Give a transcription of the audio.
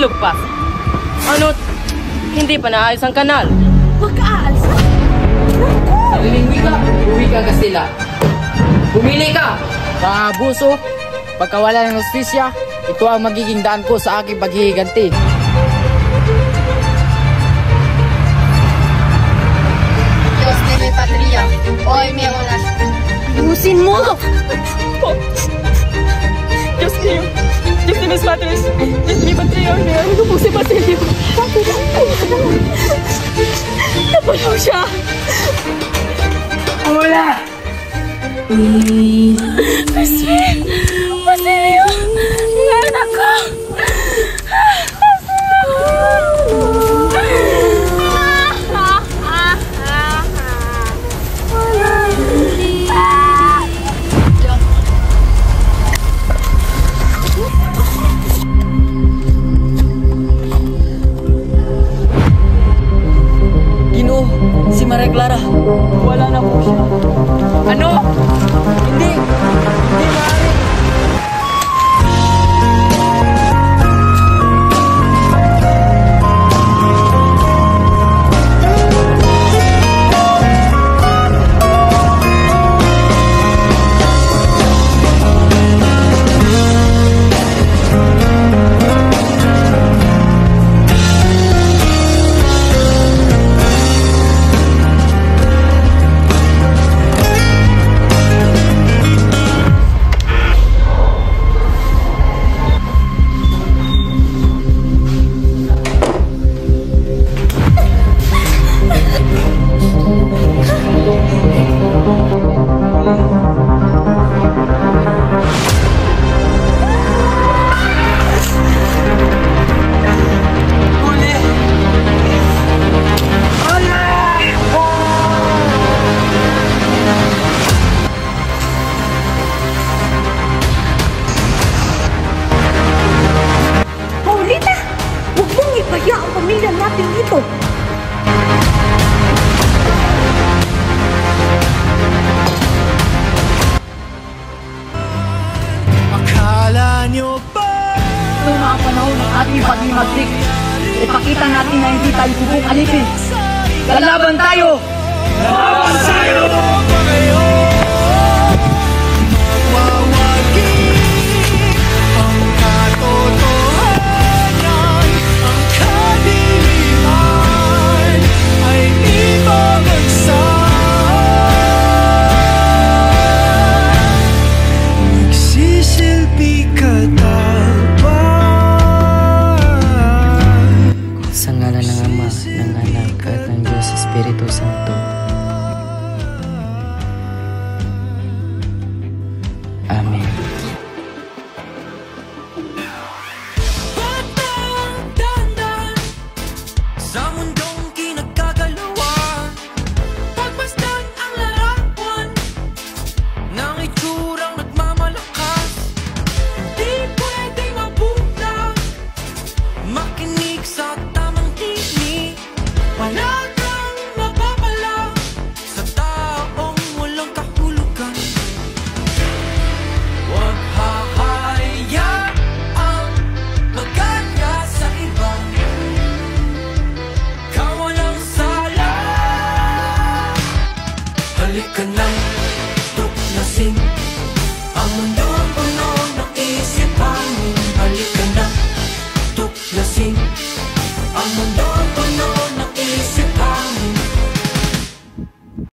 ilugpas. Ano't hindi pa naayos ang kanal. Huwag ka aalis. Sariling wika, wika Kastila. Pumili ka! Mga abuso, pagkawala ng hustisya, ito ang magiging daan ko sa aking paghihiganti. Diyos de mi patria, hoy me oras. Ibusin mo! Diyos niyo, Diyos de mis padres, Diyos de mi patria, hoy me oras. Ito po si Basilio. Napalo siya! Wala! Basilio! Ang anak ko! Ginoo, si Maria Clara. Wala na po siya. Ano? Hindi maaari. Ito na ang panahon ng ating pag-imagsik. Ipakita natin na hindi tayo subok alipin. Lalaban tayo! Lalaban tayo! Sa ngalan ng Ama, ng Anak, at ng Diyos Espiritu Santo. Amen. Sa mundong kinagkagalawan, pagmasdan ang larawan ng itsurang nagmamalakas. Di pwedeng mabuta, makinig sa tamang tinig. Wala kang mapapala sa taong walang kahulugan. Huwag hahayaang maganya sa iba. Kawalang sala. Halika nang tuklasin